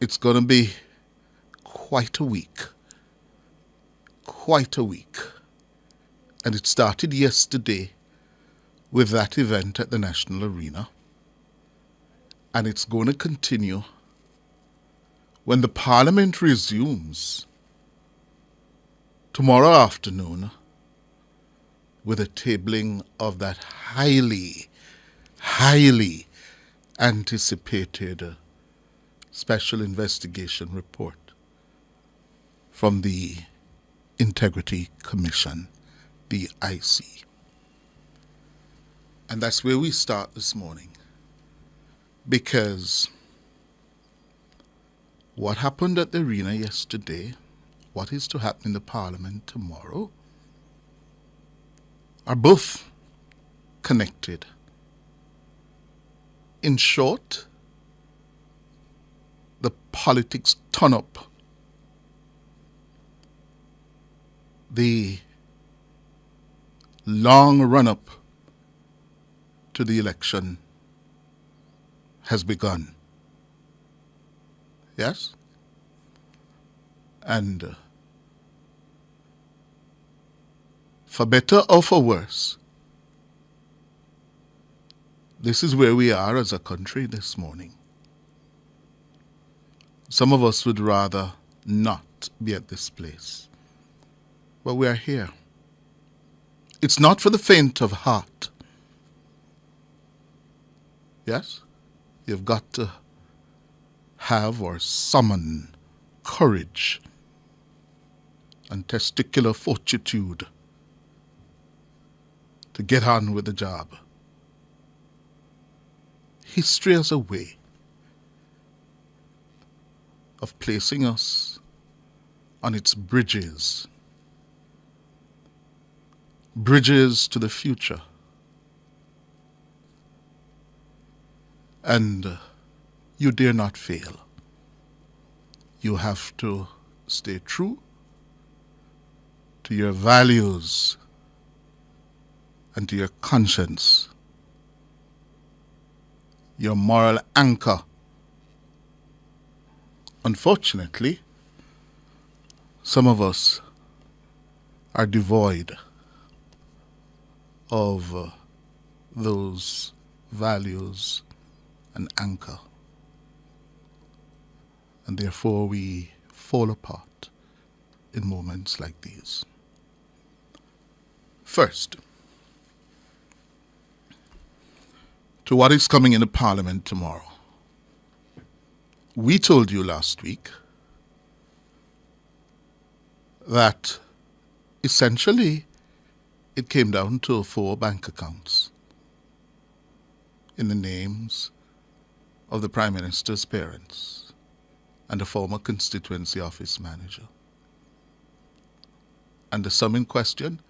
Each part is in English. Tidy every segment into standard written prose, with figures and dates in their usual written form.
it's going to be quite a week. Quite a week. And it started yesterday with that event at the National Arena. And it's going to continue when the Parliament resumes tomorrow afternoon with a tabling of that highly anticipated special investigation report from the Integrity Commission, the IC. And that's where we start this morning. Because what happened at the arena yesterday, what is to happen in the Parliament tomorrow, are both connected. In short, the politics turn up. The long run-up to the election has begun. Yes? And for better or for worse, this is where we are as a country this morning. Some of us would rather not be at this place, but we are here. It's not for the faint of heart. Yes? You've got to have or summon courage and testicular fortitude to get on with the job. History has a way of placing us on its bridges to the future. And you dare not fail. You have to stay true to your values and to your conscience, your moral anchor. Unfortunately, some of us are devoid of those values and anchor. And therefore we fall apart in moments like these. First, to what is coming in the Parliament tomorrow. We told you last week that essentially it came down to 4 bank accounts in the names of the Prime Minister's parents and the former constituency office manager. And the sum in question,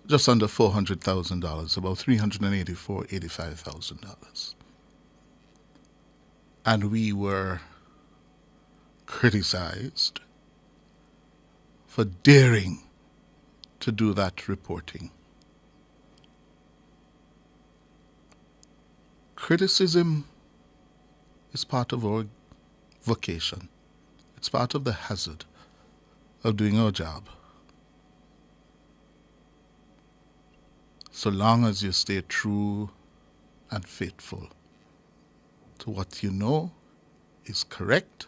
just under $400,000, about $385,000. And we were criticized for daring to do that reporting. Criticism is part of our vocation. It's part of the hazard of doing our job. So long as you stay true and faithful to what you know is correct,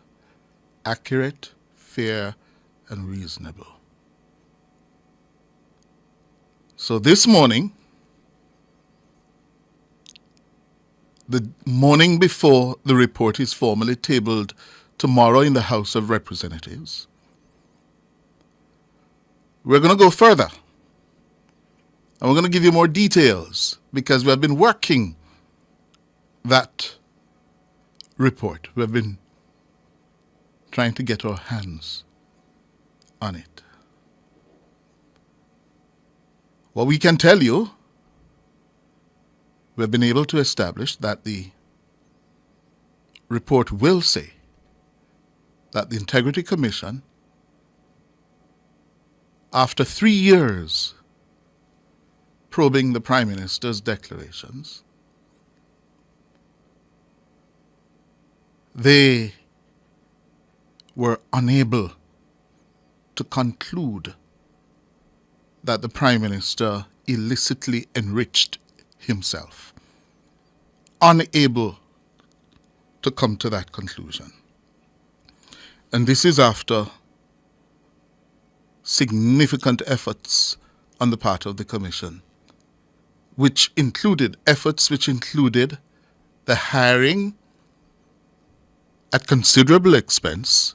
accurate, fair, and reasonable. So this morning, the morning before the report is formally tabled tomorrow in the House of Representatives, we're going to go further. And we're going to give you more details because we have been working that report. We have been trying to get our hands on it. What we can tell you, we have been able to establish that the report will say that the Integrity Commission, after 3 years probing the Prime Minister's declarations, they were unable to conclude that the Prime Minister illicitly enriched himself. Unable to come to that conclusion. And this is after significant efforts on the part of the Commission, which included the hiring at considerable expense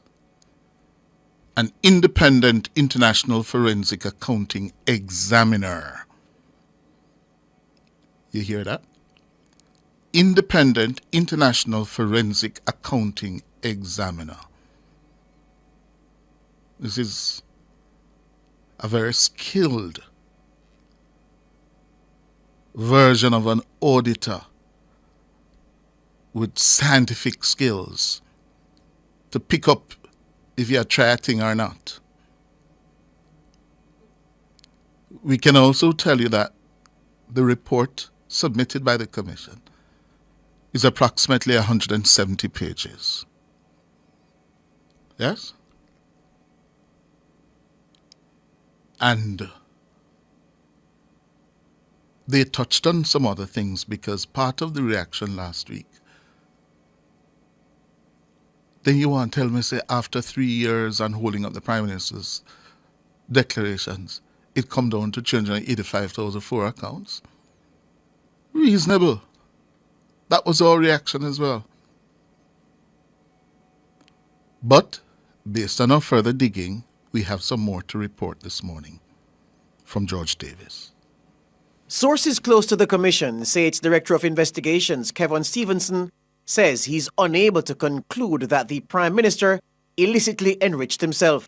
an independent international forensic accounting examiner. You hear that? Independent international forensic accounting examiner. This is a very skilled version of an auditor with scientific skills to pick up if you are tracking or not. We can also tell you that the report submitted by the Commission is approximately 170 pages. Yes? And they touched on some other things because part of the reaction last week, then you want to tell me, say, after 3 years on holding up the Prime Minister's declarations, it come down to 385,004 accounts? Reasonable. That was our reaction as well. But, based on our further digging, we have some more to report this morning from George Davis. Sources close to the Commission say its Director of Investigations, Kevin Stevenson, says he's unable to conclude that the Prime Minister illicitly enriched himself.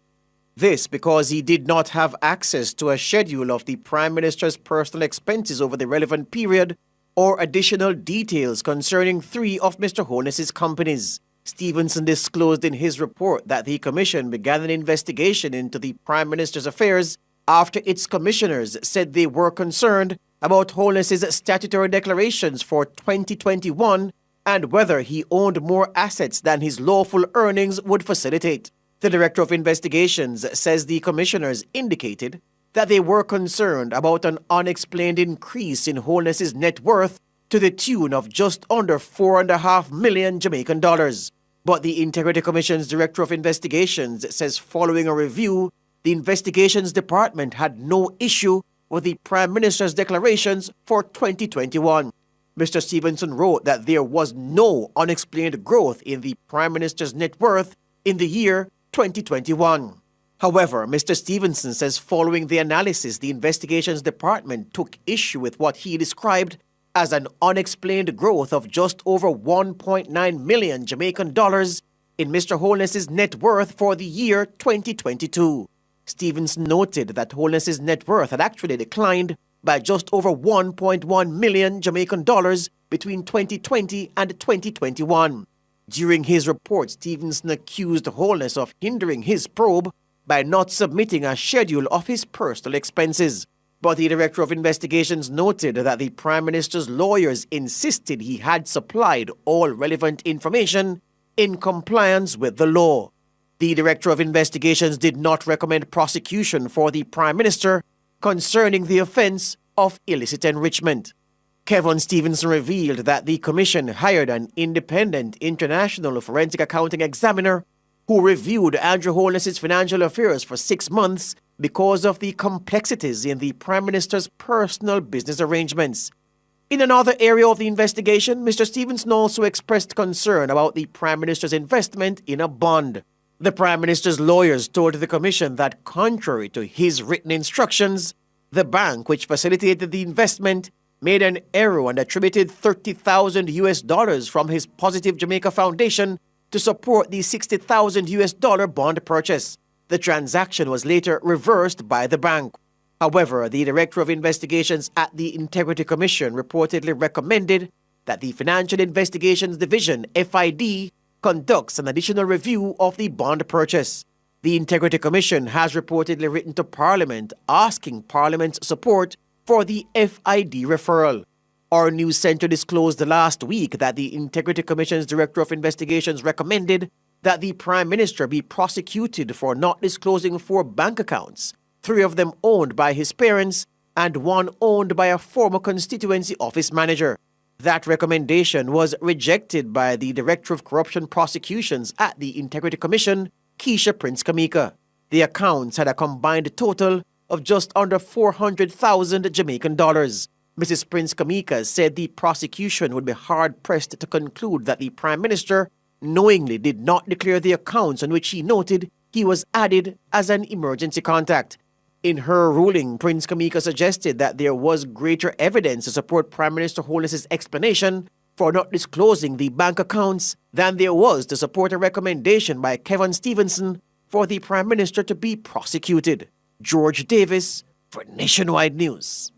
This because he did not have access to a schedule of the Prime Minister's personal expenses over the relevant period or additional details concerning 3 of Mr. Holness's companies. Stevenson disclosed in his report that the Commission began an investigation into the Prime Minister's affairs after its commissioners said they were concerned about Holness's statutory declarations for 2021 and whether he owned more assets than his lawful earnings would facilitate. The Director of Investigations says the commissioners indicated that they were concerned about an unexplained increase in Holness's net worth to the tune of just under $4.5 million Jamaican dollars. But the Integrity Commission's Director of Investigations says following a review, the Investigations Department had no issue with the Prime Minister's declarations for 2021. Mr. Stevenson wrote that there was no unexplained growth in the Prime Minister's net worth in the year 2021. However, Mr. Stevenson says following the analysis, the Investigations Department took issue with what he described as an unexplained growth of just over 1.9 million Jamaican dollars in Mr. Holness's net worth for the year 2022. Stevenson noted that Holness's net worth had actually declined by just over 1.1 million Jamaican dollars between 2020 and 2021. During his report, Stevenson accused Holness of hindering his probe by not submitting a schedule of his personal expenses. But the Director of Investigations noted that the Prime Minister's lawyers insisted he had supplied all relevant information in compliance with the law. The Director of Investigations did not recommend prosecution for the Prime Minister concerning the offense of illicit enrichment. Kevin Stevenson revealed that the Commission hired an independent international forensic accounting examiner who reviewed Andrew Holness's financial affairs for 6 months because of the complexities in the Prime Minister's personal business arrangements. In another area of the investigation, Mr. Stevenson also expressed concern about the Prime Minister's investment in a bond. The Prime Minister's lawyers told the Commission that contrary to his written instructions, the bank which facilitated the investment made an error and attributed $30,000 from his Positive Jamaica Foundation to support the $60,000 bond purchase. The transaction was later reversed by the bank. However, the Director of Investigations at the Integrity Commission reportedly recommended that the Financial Investigations Division, FID, conducts an additional review of the bond purchase. The Integrity Commission has reportedly written to Parliament asking Parliament's support for the FID referral. Our news centre disclosed last week that the Integrity Commission's Director of Investigations recommended that the Prime Minister be prosecuted for not disclosing 4 bank accounts, 3 of them owned by his parents and 1 owned by a former constituency office manager. That recommendation was rejected by the Director of Corruption Prosecutions at the Integrity Commission, Keisha Prince Kamika. The accounts had a combined total of just under 400,000 Jamaican dollars. Mrs. Prince Kamika said the prosecution would be hard-pressed to conclude that the Prime Minister knowingly did not declare the accounts on which he noted he was added as an emergency contact. In her ruling, Prince Kamika suggested that there was greater evidence to support Prime Minister Holness's explanation for not disclosing the bank accounts than there was to support a recommendation by Kevin Stevenson for the Prime Minister to be prosecuted. George Davis for Nationwide News.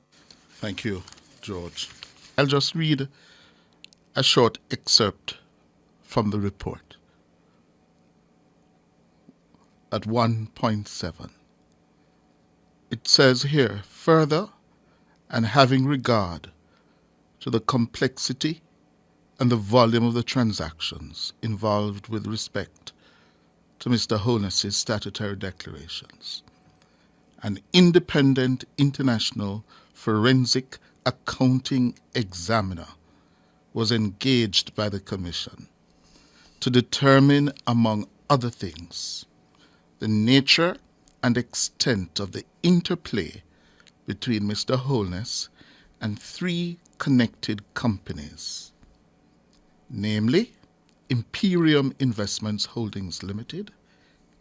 Thank you, George. I'll just read a short excerpt from the report. At 1.7. It says here, further, and having regard to the complexity and the volume of the transactions involved with respect to Mr. Holness's statutory declarations, an independent international forensic accounting examiner was engaged by the Commission to determine, among other things, the nature and extent of the interplay between Mr. Holness and 3 connected companies, namely Imperium Investments Holdings Limited,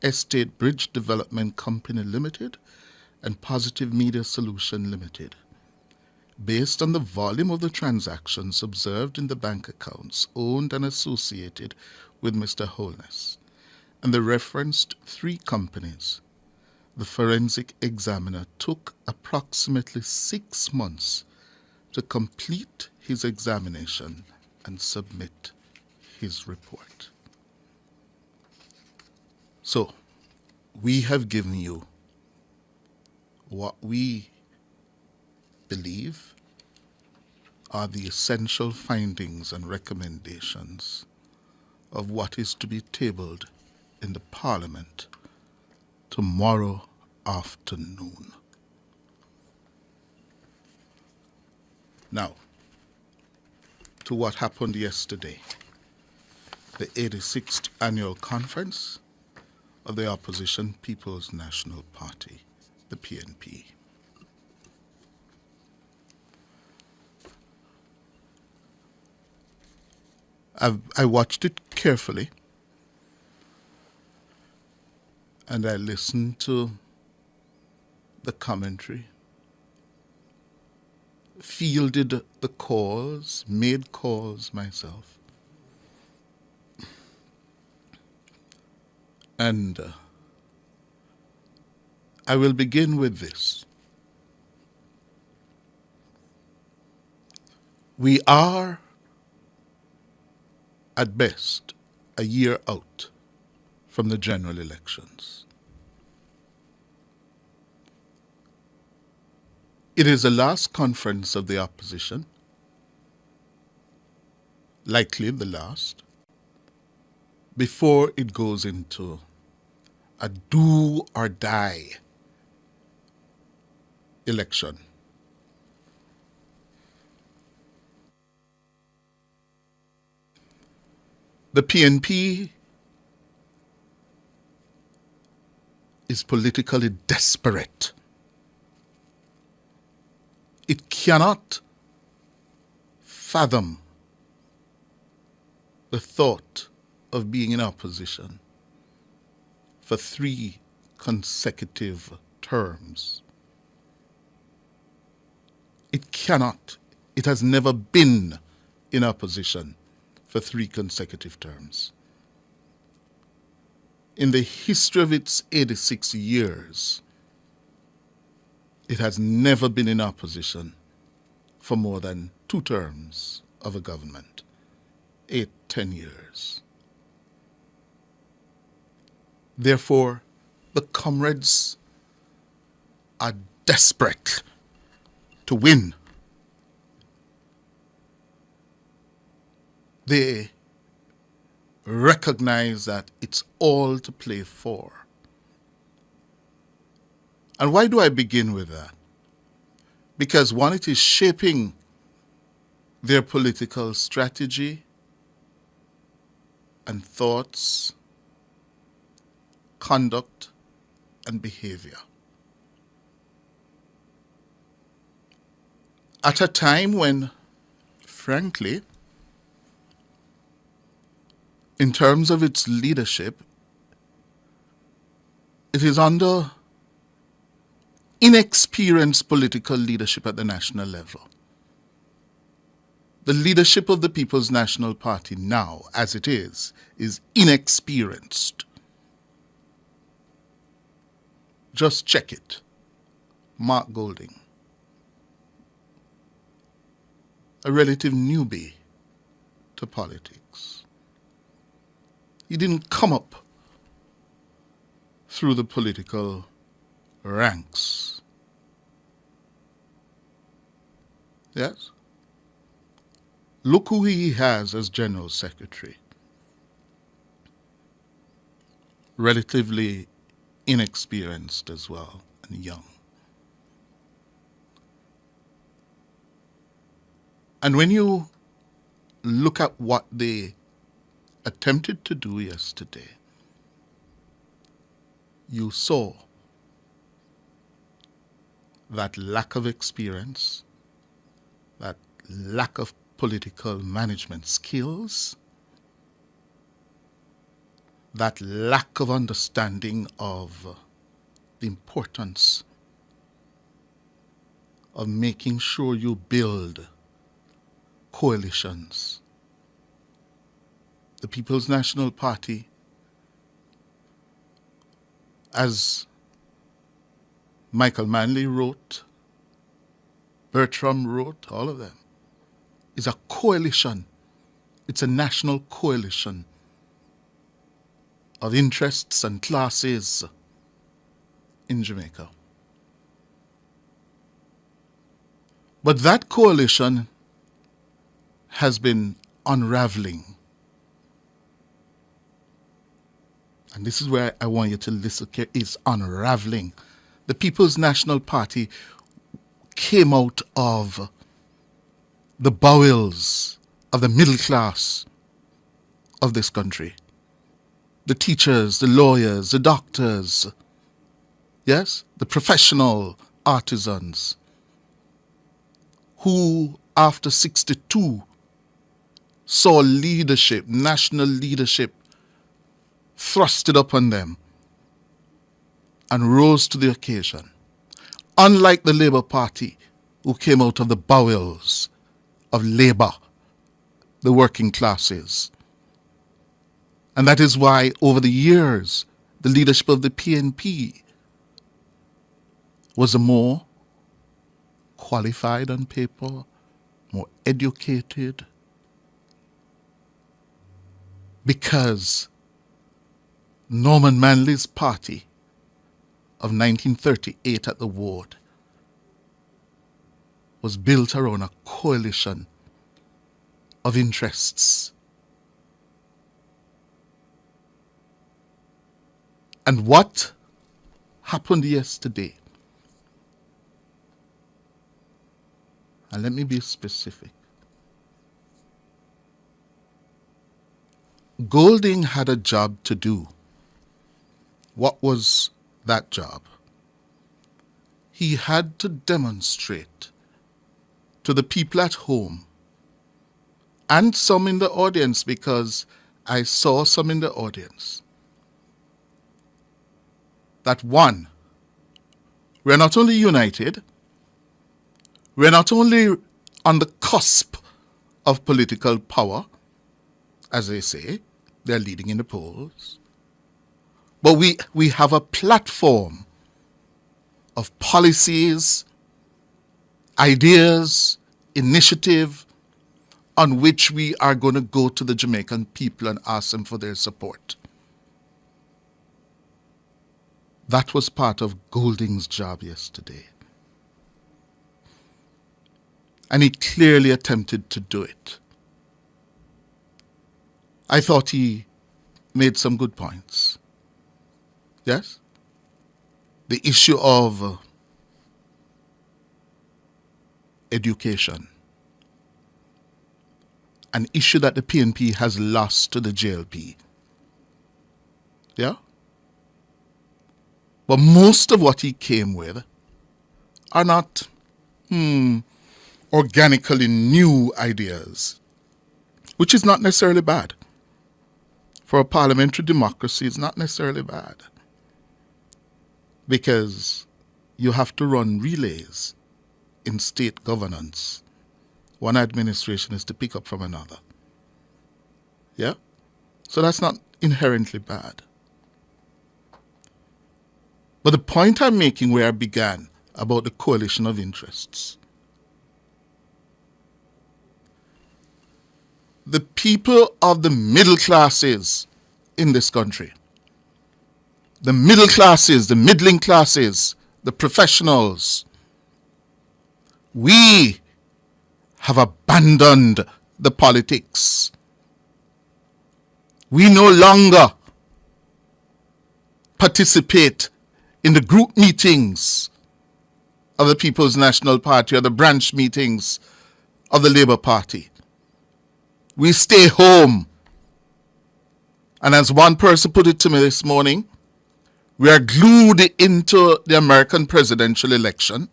Estate Bridge Development Company Limited, and Positive Media Solution Limited. Based on the volume of the transactions observed in the bank accounts owned and associated with Mr. Holness, and the referenced 3 companies, the forensic examiner took approximately 6 months to complete his examination and submit his report. So, we have given you what we believe are the essential findings and recommendations of what is to be tabled in the Parliament tomorrow afternoon. Now, to what happened yesterday, the 86th Annual Conference of the Opposition People's National Party, the PNP. I watched it carefully, and I listened to the commentary, fielded the calls, made calls myself. And I will begin with this. We are, at best, a year out from the general elections. It is the last conference of the opposition, likely the last, before it goes into a do or die election. The PNP is politically desperate. It cannot fathom the thought of being in opposition for 3 consecutive terms. It cannot. It has never been in opposition for 3 consecutive terms. In the history of its 86 years, it has never been in opposition for more than 2 terms of a government, 8, 10 years. Therefore, the comrades are desperate to win. They recognize that it's all to play for. And why do I begin with that? Because one, it is shaping their political strategy and thoughts, conduct, and behavior. At a time when, frankly, in terms of its leadership, it is under inexperienced political leadership at the national level. The leadership of the People's National Party now, as it is inexperienced. Just check it. Mark Golding, a relative newbie to politics. He didn't come up through the political ranks. Yes? Look who he has as General Secretary. Relatively inexperienced as well, and young. And when you look at what they attempted to do yesterday, you saw that lack of experience, that lack of political management skills, that lack of understanding of the importance of making sure you build coalitions. The People's National Party, as Michael Manley wrote, Bertram wrote, all of them, is a coalition. It's a national coalition of interests and classes in Jamaica. But that coalition has been unraveling. And this is where I want you to listen. It's unraveling. The People's National Party came out of the bowels of the middle class of this country. The teachers, the lawyers, the doctors, yes, the professional artisans who, after 62, saw leadership, national leadership, thrusted upon them and rose to the occasion. Unlike the Labour Party, who came out of the bowels of labour, the working classes. And that is why, over the years, the leadership of the PNP was a more qualified on paper, more educated, because Norman Manley's party of 1938 at the Ward was built around a coalition of interests. And what happened yesterday, and let me be specific. Golding had a job to do. What was that job? He had to demonstrate to the people at home and some in the audience, because I saw some in the audience, that one, we're not only united, we're not only on the cusp of political power, as they say, they're leading in the polls, but we have a platform of policies, ideas, initiative on which we are going to go to the Jamaican people and ask them for their support. That was part of Golding's job yesterday. And he clearly attempted to do it. I thought he made some good points. Yes? The issue of education, an issue that the PNP has lost to the JLP. Yeah? But most of what he came with are not organically new ideas, which is not necessarily bad. For a parliamentary democracy, it's not necessarily bad, because you have to run relays in state governance. One administration is to pick up from another. Yeah? So that's not inherently bad. But the point I'm making where I began about the coalition of interests, the people of the middle classes in this country, the middle classes, the middling classes, the professionals, we have abandoned the politics. We no longer participate in the group meetings of the People's National Party or the branch meetings of the Labour Party. We stay home. And as one person put it to me this morning, we are glued into the American presidential election,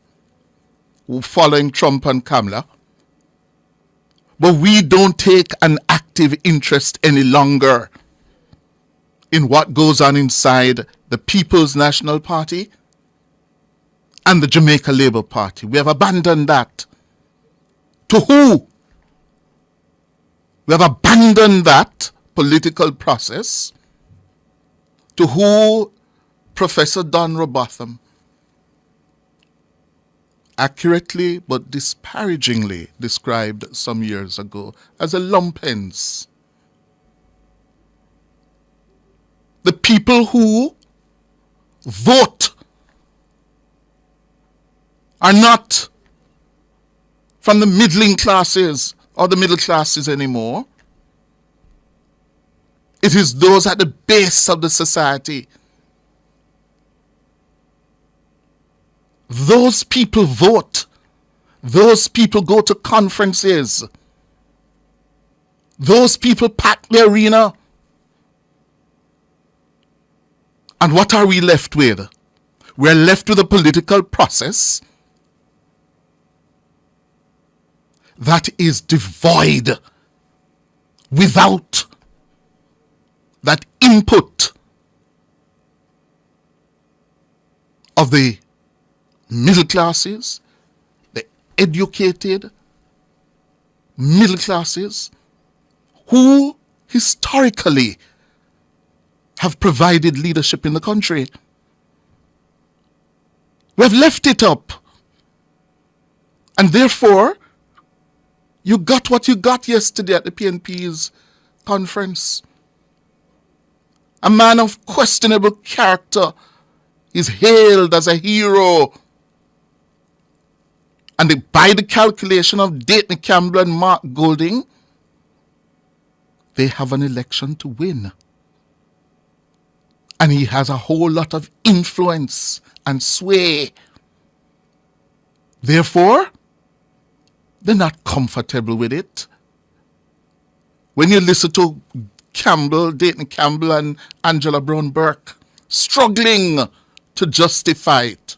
following Trump and Kamala. But we don't take an active interest any longer in what goes on inside the People's National Party and the Jamaica Labour Party. We have abandoned that. To who? We have abandoned that political process to who Professor Don Robotham accurately but disparagingly described some years ago as a lumpens. The people who vote are not from the middling classes or the middle classes anymore. It is those at the base of the society. Those people vote. Those people go to conferences. Those people pack the arena. And what are we left with? We're left with a political process that is devoid, without that input of the middle classes, the educated middle classes, who historically have provided leadership in the country. We have left it up. And therefore, you got what you got yesterday at the PNP's conference. A man of questionable character is hailed as a hero. And by the calculation of Dayton Campbell and Mark Golding, they have an election to win. And he has a whole lot of influence and sway. Therefore, they're not comfortable with it. When you listen to Dayton Campbell and Angela Brown Burke struggling to justify it.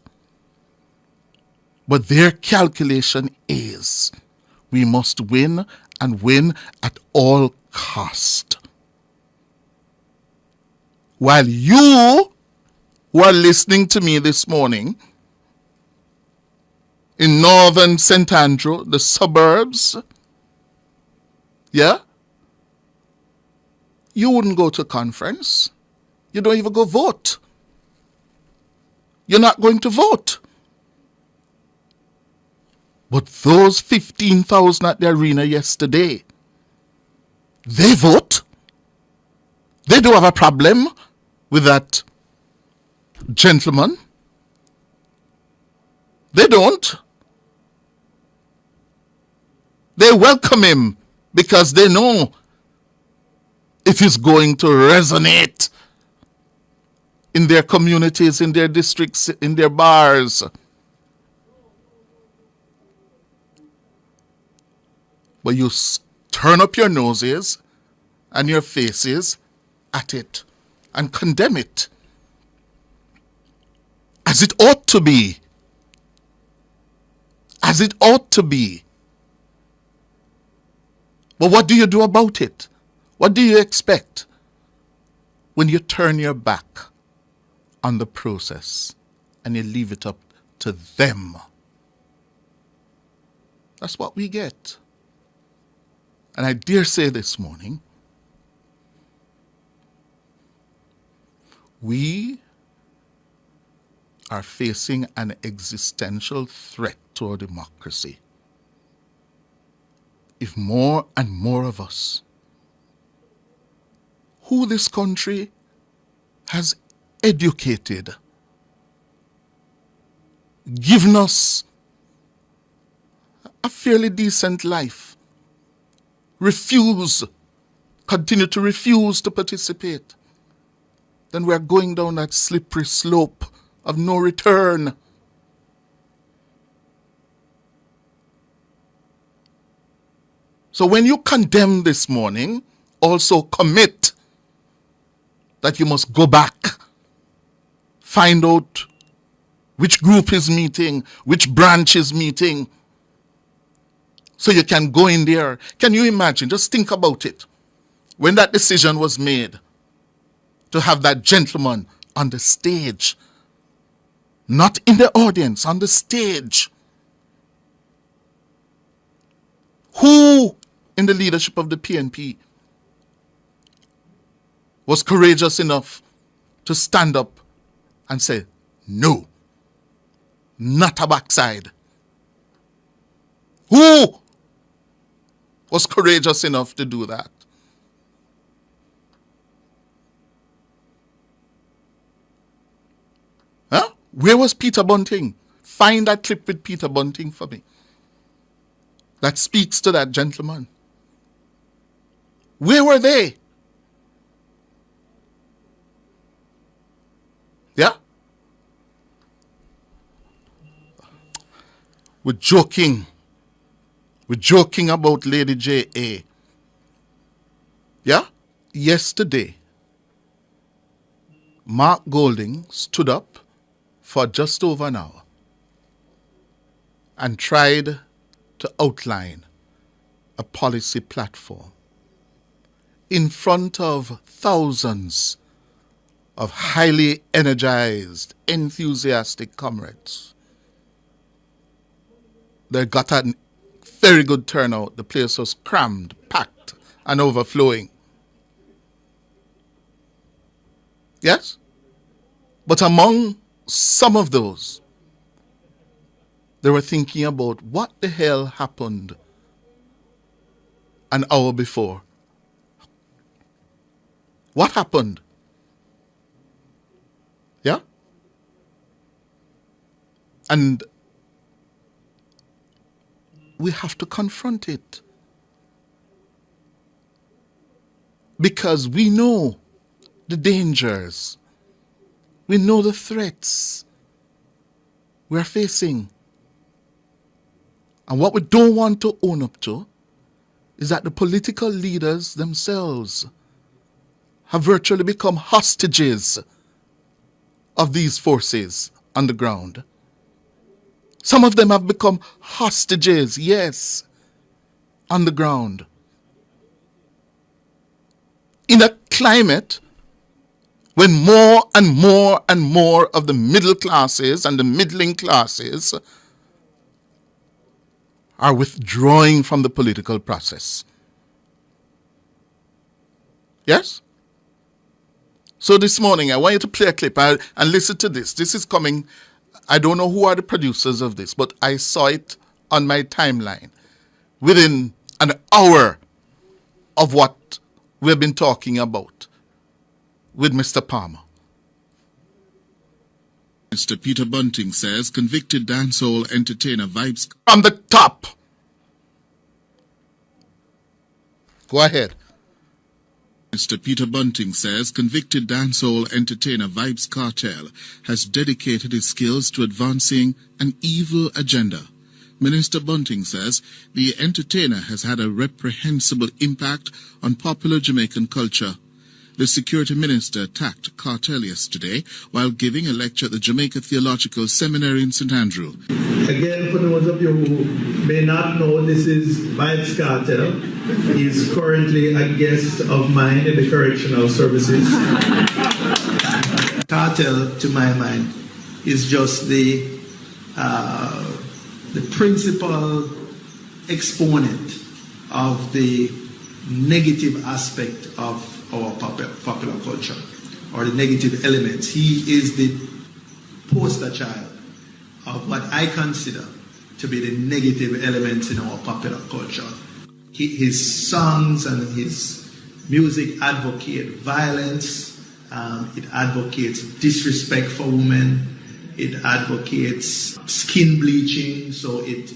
But their calculation is, we must win and win at all cost. While you who are listening to me this morning in northern St. Andrew, the suburbs, yeah, you wouldn't go to a conference. You don't even go vote. You're not going to vote. But those 15,000 at the arena yesterday, they vote. They do have a problem with that gentleman. They don't. They welcome him because they know It is going to resonate in their communities, in their districts, in their bars. But you turn up your noses and your faces at it and condemn it as it ought to be. As it ought to be. But what do you do about it? What do you expect when you turn your back on the process and you leave it up to them? That's what we get. And I dare say this morning, we are facing an existential threat to our democracy if more and more of us, who this country has educated, given us a fairly decent life, continue to refuse to participate, then we're going down that slippery slope of no return. So when you condemn this morning, also commit that you must go back, find out which group is meeting, which branch is meeting, so you can go in there. Can you imagine? Just think about it. When that decision was made to have that gentleman on the stage, not in the audience, on the stage, who in the leadership of the PNP was courageous enough to stand up and say, no, not a backside? Who was courageous enough to do that? Huh? Where was Peter Bunting? Find that clip with Peter Bunting for me that speaks to that gentleman. Where were they? Yeah? We're joking. We're joking about Lady J.A. Yeah? Yesterday, Mark Golding stood up for just over an hour and tried to outline a policy platform in front of thousands of highly energized, enthusiastic comrades. They got a very good turnout. The place was crammed, packed, and overflowing. Yes? But among some of those, they were thinking about what the hell happened an hour before. What happened? Yeah? And we have to confront it. Because we know the dangers. We know the threats we're facing. And what we don't want to own up to is that the political leaders themselves have virtually become hostages of these forces on the ground. Some of them have become hostages, yes, on the ground. In a climate when more and more and more of the middle classes and the middling classes are withdrawing from the political process. Yes? So this morning, I want you to play a clip and listen to this. This is coming, I don't know who are the producers of this, but I saw it on my timeline within an hour of what we've been talking about with Mr. Palmer. Mr. Peter Bunting says convicted dancehall entertainer Vibes From the top. Go ahead. Mr. Peter Bunting says convicted dancehall entertainer Vibes Kartel has dedicated his skills to advancing an evil agenda. Minister Bunting says the entertainer has had a reprehensible impact on popular Jamaican culture. The security minister attacked Kartel yesterday while giving a lecture at the Jamaica Theological Seminary in St. Andrew. Again, for those of you who may not know, this is Vibes Kartel. He is currently a guest of mine in the correctional services. Kartel, to my mind, is just the principal exponent of the negative aspect of our popular culture, or the negative elements. He is the poster child of what I consider to be the negative elements in our popular culture. His songs and his music advocate violence, it advocates disrespect for women, it advocates skin bleaching, so it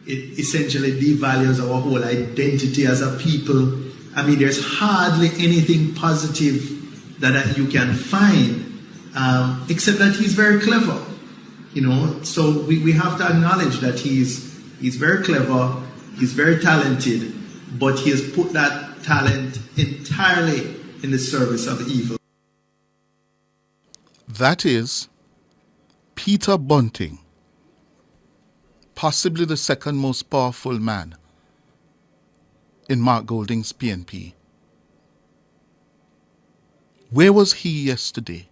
essentially devalues our whole identity as a people. I mean, there's hardly anything positive that you can find, except that he's very clever, you know. So we have to acknowledge that he's very clever, he's very talented, but he has put that talent entirely in the service of evil. That is Peter Bunting, possibly the second most powerful man in Mark Golding's PNP. Where was he yesterday?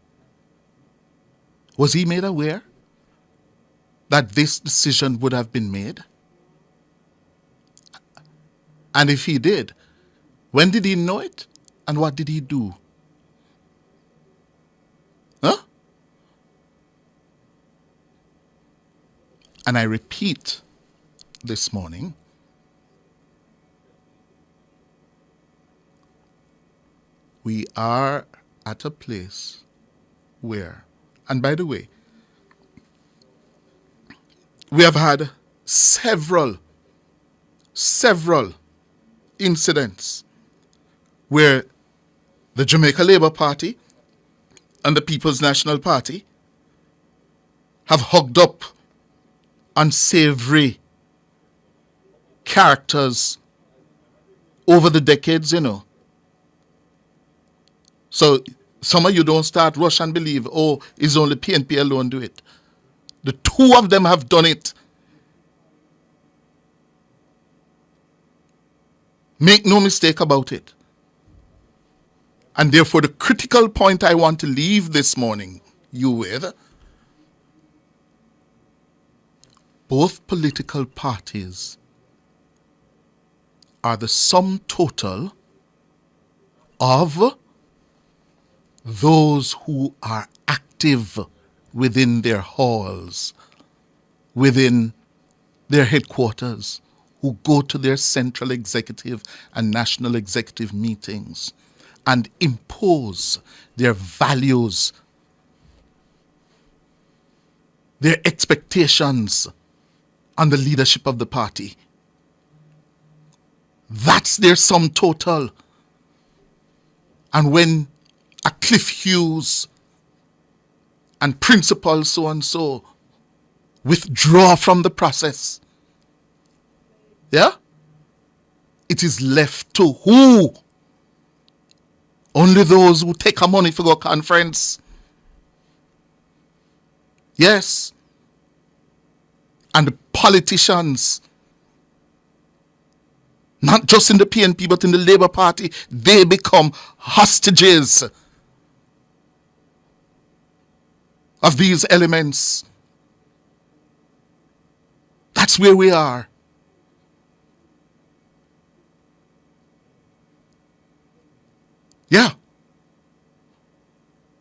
Was he made aware that this decision would have been made? And if he did, when did he know it? And what did he do? Huh? And I repeat this morning, we are at a place where, and by the way, we have had several incidents where the Jamaica Labour Party and the People's National Party have hugged up unsavory characters over the decades, you know. So some of you don't start rush and believe, oh, it's only PNP alone do it. The two of them have done it. Make no mistake about it. And therefore, the critical point I want to leave this morning you with, both political parties are the sum total of those who are active within their halls, within their headquarters, who go to their central executive and national executive meetings and impose their values, their expectations on the leadership of the party. That's their sum total. And when a Cliff Hughes and Principal so-and-so withdraw from the process, yeah, it is left to who? Only those who take our money for go conference. Yes. And the politicians, not just in the PNP but in the Labour Party, they become hostages of these elements. That's where we are. Yeah.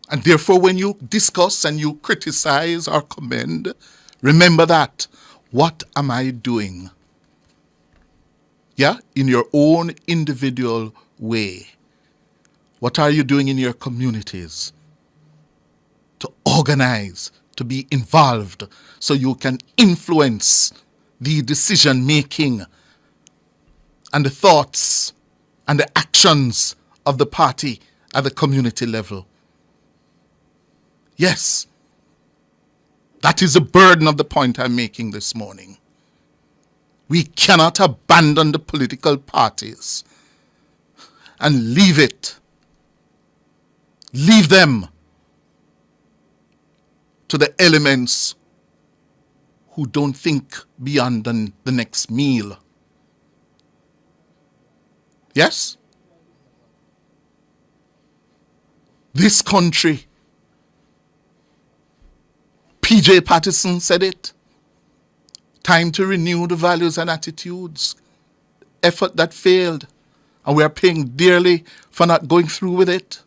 And therefore, when you discuss and you criticize or commend, remember that. What am I doing? Yeah, in your own individual way. What are you doing in your communities to organize, to be involved, so you can influence the decision making and the thoughts and the actions of the party at the community level. Yes, that is the burden of the point I'm making this morning. We cannot abandon the political parties and leave them to the elements who don't think beyond the next meal. Yes? This country, P.J. Patterson said it, time to renew the values and attitudes, effort that failed, and we are paying dearly for not going through with it.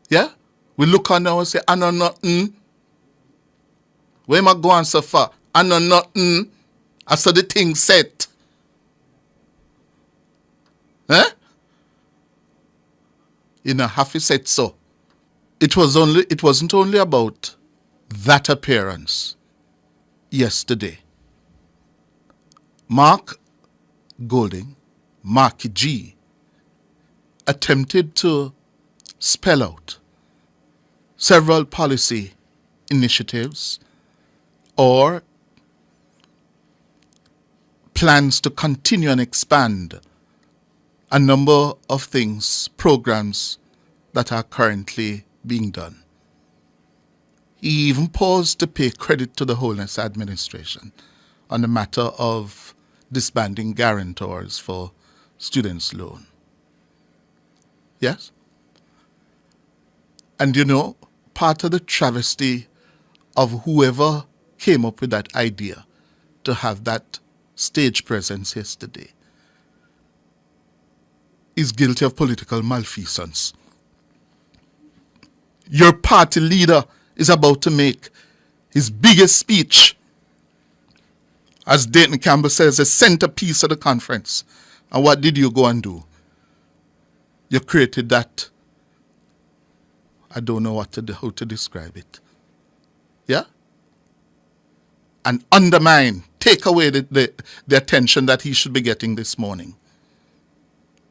Yeah? We look on now and say, I know nothing. Where am I going so far? I know nothing. I saw the thing set. Eh? You know, Hafi said so. It wasn't only about that appearance yesterday. Mark Golding, Marky G, attempted to spell out several policy initiatives or plans to continue and expand a number of things, programs that are currently being done. He even paused to pay credit to the Holness administration on the matter of disbanding guarantors for students' loan. Yes? And you know, part of the travesty of whoever came up with that idea to have that stage presence yesterday is guilty of political malfeasance. Your party leader is about to make his biggest speech, as Dayton Campbell says, the centerpiece of the conference. And what did you go and do? You created that, I don't know how to describe it. Yeah? And undermine, take away the attention that he should be getting this morning.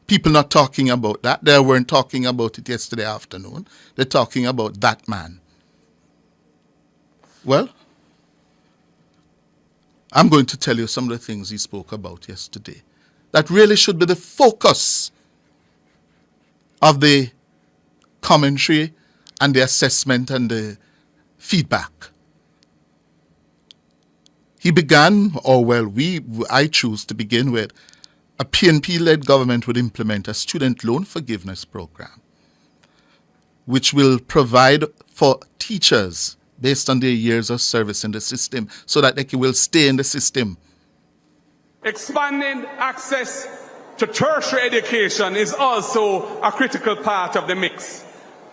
People not talking about that. They weren't talking about it yesterday afternoon. They're talking about that man. Well, I'm going to tell you some of the things he spoke about yesterday that really should be the focus of the commentary and the assessment and the feedback. He began, I choose to begin with, a PNP-led government would implement a student loan forgiveness program, which will provide for teachers based on their years of service in the system so that they will stay in the system. Expanding access to tertiary education is also a critical part of the mix.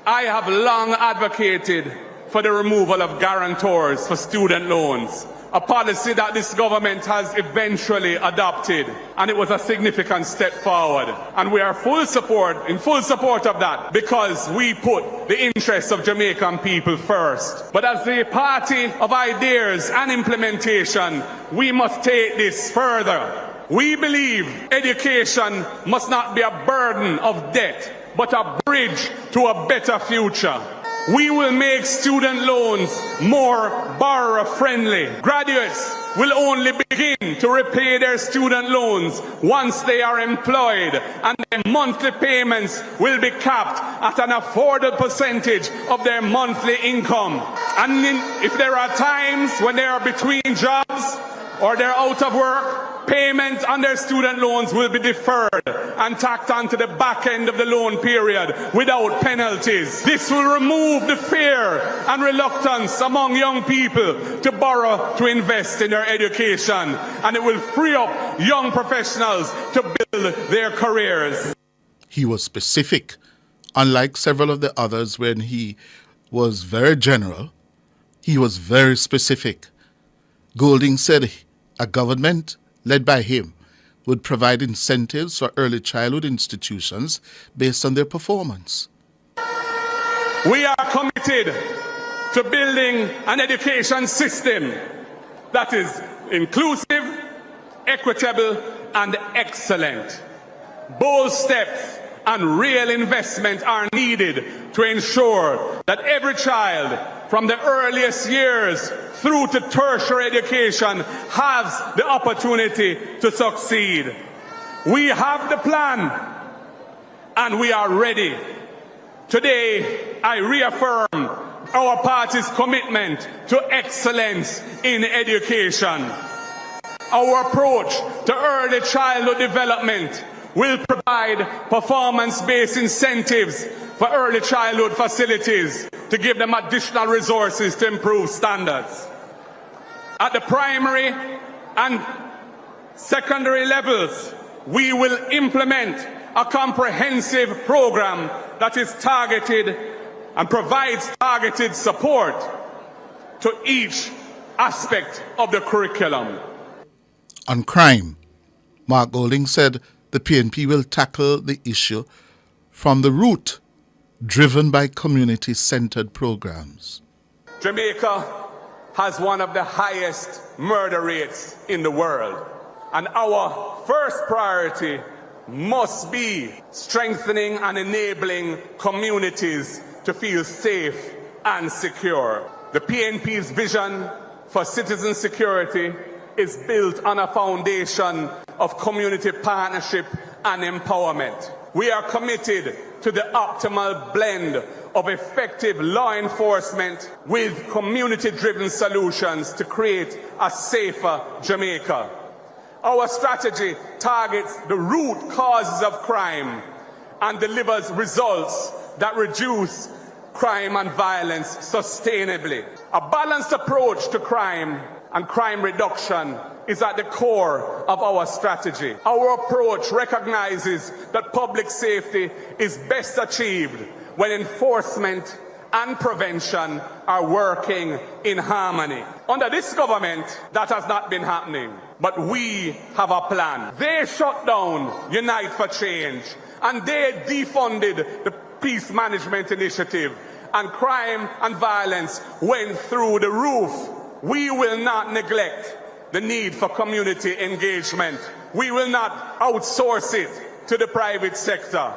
I have long advocated for the removal of guarantors for student loans, a policy that this government has eventually adopted, and it was a significant step forward. And we are in full support of that, because we put the interests of Jamaican people first. But as the party of ideas and implementation, we must take this further. We believe education must not be a burden of debt, but a bridge to a better future. We will make student loans more borrower-friendly. Graduates will only begin to repay their student loans once they are employed, and their monthly payments will be capped at an affordable percentage of their monthly income. And if there are times when they are between jobs or they're out of work, payments on their student loans will be deferred and tacked onto the back end of the loan period without penalties. This will remove the fear and reluctance among young people to borrow to invest in their education, and it will free up young professionals to build their careers. He was specific, unlike several of the others when he was very general. He was very specific. Golding said a government led by him would provide incentives for early childhood institutions based on their performance. We are committed to building an education system that is inclusive, equitable, and excellent. Bold steps and real investment are needed to ensure that every child from the earliest years through to tertiary education has the opportunity to succeed. We have the plan and we are ready. Today, I reaffirm our party's commitment to excellence in education. Our approach to early childhood development will provide performance-based incentives for early childhood facilities to give them additional resources to improve standards. At the primary and secondary levels, we will implement a comprehensive program that is targeted and provides targeted support to each aspect of the curriculum. On crime, Mark Golding said the PNP will tackle the issue from the root, driven by community-centered programs. Jamaica has one of the highest murder rates in the world, and our first priority must be strengthening and enabling communities to feel safe and secure. The PNP's vision for citizen security is built on a foundation of community partnership and empowerment. We are committed to the optimal blend of effective law enforcement with community-driven solutions to create a safer Jamaica. Our strategy targets the root causes of crime and delivers results that reduce crime and violence sustainably. A balanced approach to crime and crime reduction is at the core of our strategy. Our approach recognizes that public safety is best achieved when enforcement and prevention are working in harmony. Under this government, that has not been happening, but we have a plan. They shut down Unite for Change, and they defunded the Peace Management Initiative, and crime and violence went through the roof. We will not neglect the need for community engagement. We will not outsource it to the private sector.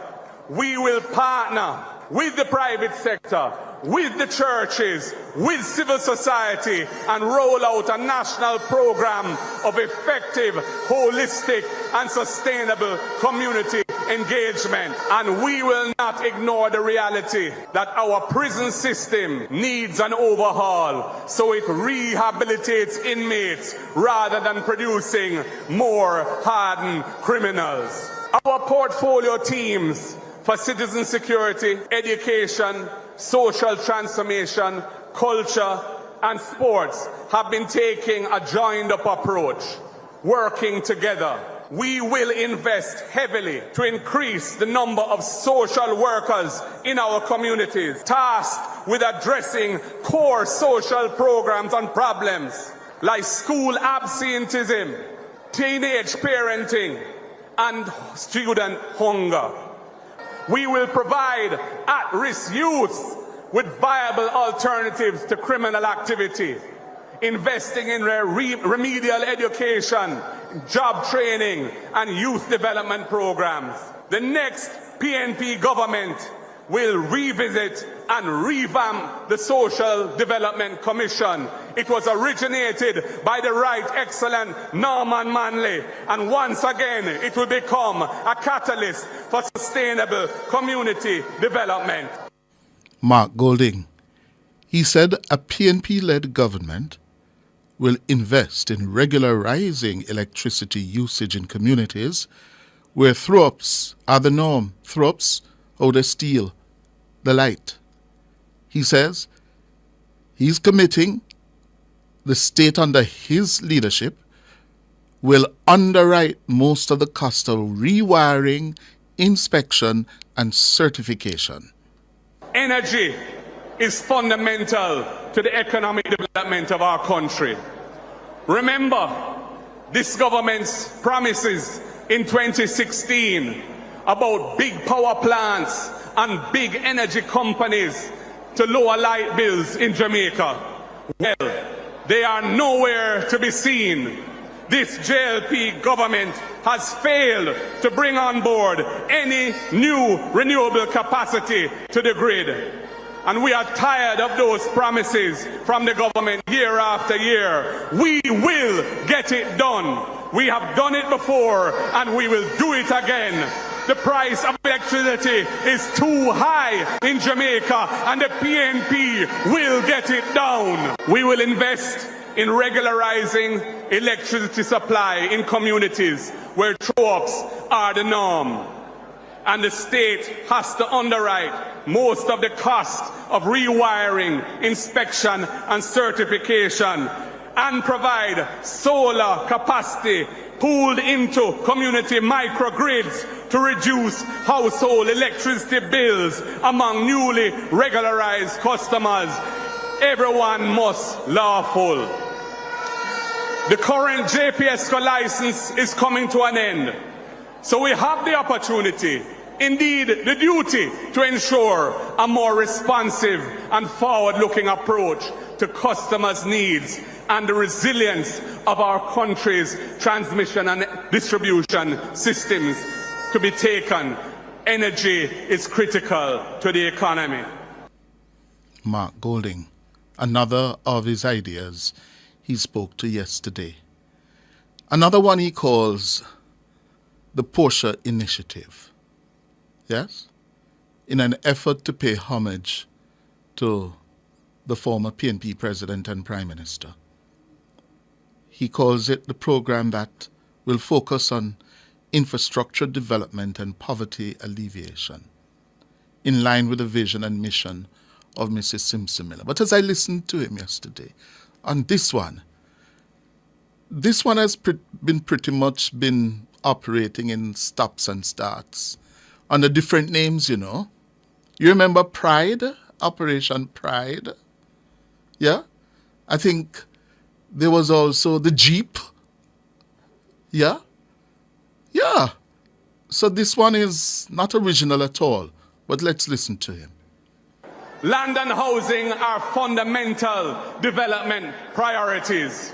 We will partner with the private sector, with the churches, with civil society, and roll out a national program of effective, holistic, and sustainable community engagement. And we will not ignore the reality that our prison system needs an overhaul so it rehabilitates inmates rather than producing more hardened criminals. Our portfolio teams for citizen security, education, social transformation, culture, and sports have been taking a joined-up approach, working together. We will invest heavily to increase the number of social workers in our communities, tasked with addressing core social programs and problems like school absenteeism, teenage parenting, and student hunger. We will provide at-risk youth with viable alternatives to criminal activity, investing in remedial education, job training, and youth development programs. The next PNP government will revisit and revamp the Social Development Commission. It was originated by the Right Excellent Norman Manley, and once again it will become a catalyst for sustainable community development. Mark Golding. He said a PNP-led government will invest in regularizing electricity usage in communities where throw-ups are the norm. Throw-ups, how they steal the light. He says he's committing the state under his leadership will underwrite most of the cost of rewiring, inspection, and certification. Energy is fundamental to the economic development of our country. Remember this government's promises in 2016 about big power plants and big energy companies to lower light bills in Jamaica. Well, they are nowhere to be seen. this JLP government has failed to bring on board any new renewable capacity to the grid. And we are tired of those promises from the government year after year. We will get it done. We have done it before and we will do it again. The price of electricity is too high in Jamaica and the PNP will get it down. We will invest in regularizing electricity supply in communities where true-ups are the norm. And the state has to underwrite most of the cost of rewiring, inspection and certification and provide solar capacity pooled into community microgrids to reduce household electricity bills among newly regularized customers. Everyone must lawful. The current JPSCO license is coming to an end. So we have the opportunity, indeed the duty, to ensure a more responsive and forward-looking approach to customers' needs and the resilience of our country's transmission and distribution systems to be taken. Energy is critical to the economy. Mark Golding, another of his ideas he spoke to yesterday. Another one he calls the Portia Initiative. Yes? In an effort to pay homage to the former PNP President and Prime Minister. He calls it the program that will focus on infrastructure development and poverty alleviation, in line with the vision and mission of Mrs. Simpson Miller. But as I listened to him yesterday, on this one has been pretty much been operating in stops and starts under different names, you know. You remember Pride, Operation Pride? Yeah? I think there was also the Jeep. Yeah? Yeah. So this one is not original at all, but let's listen to him. Land and housing are fundamental development priorities.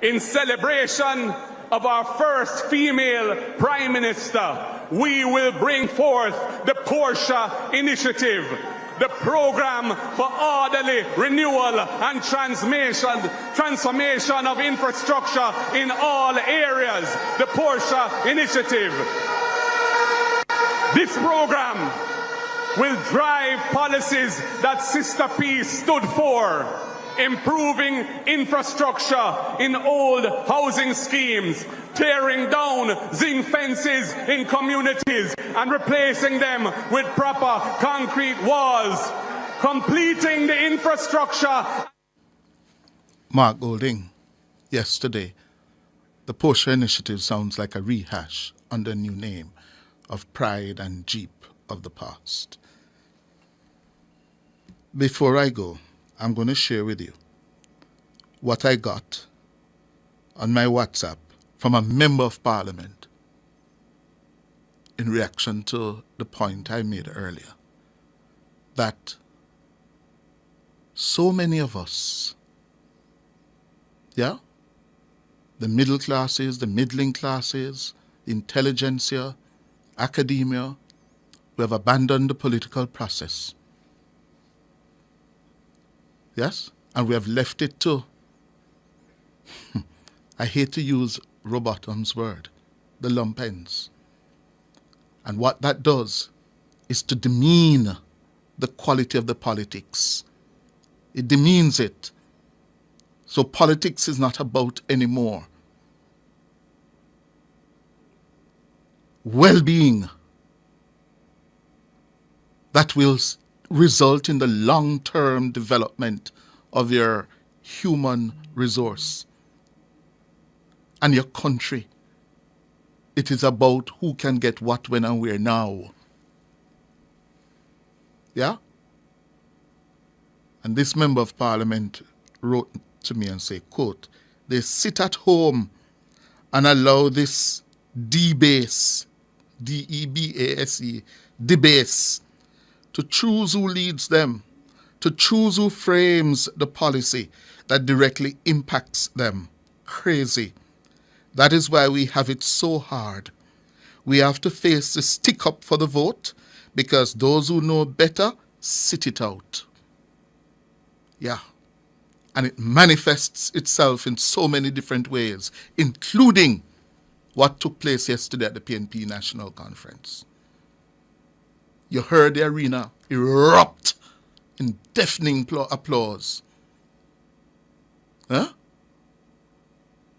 In celebration of our first female Prime Minister, we will bring forth the Portia Initiative, the program for orderly renewal and transformation of infrastructure in all areas, the Portia Initiative. This program will drive policies that Sister P stood for, improving infrastructure in old housing schemes, tearing down zinc fences in communities and replacing them with proper concrete walls, completing the infrastructure. Mark Golding, yesterday, the Portia Initiative sounds like a rehash under a new name of Pride and Jeep of the past. Before I go, I'm going to share with you what I got on my WhatsApp from a member of Parliament in reaction to the point I made earlier, that so many of us, the middle classes, the middling classes, intelligentsia, academia, we have abandoned the political process. Yes? And we have left it to, I hate to use Robotom's word, the lumpens. And what that does is to demean the quality of the politics. It demeans it. So politics is not about anymore well-being that will result in the long-term development of your human resource and your country. It is about who can get what, when, and where now. Yeah? And this member of Parliament wrote to me and said, quote, they sit at home and allow this debase, D-E-B-A-S-E, debase, to choose who leads them, to choose who frames the policy that directly impacts them. Crazy. That is why we have it so hard. We have to face the stick up for the vote because those who know better sit it out. Yeah. And it manifests itself in so many different ways, including what took place yesterday at the PNP National Conference. You heard the arena erupt in deafening applause. Huh?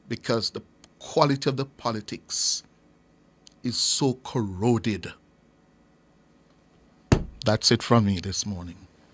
Because the quality of the politics is so corroded. That's it from me this morning.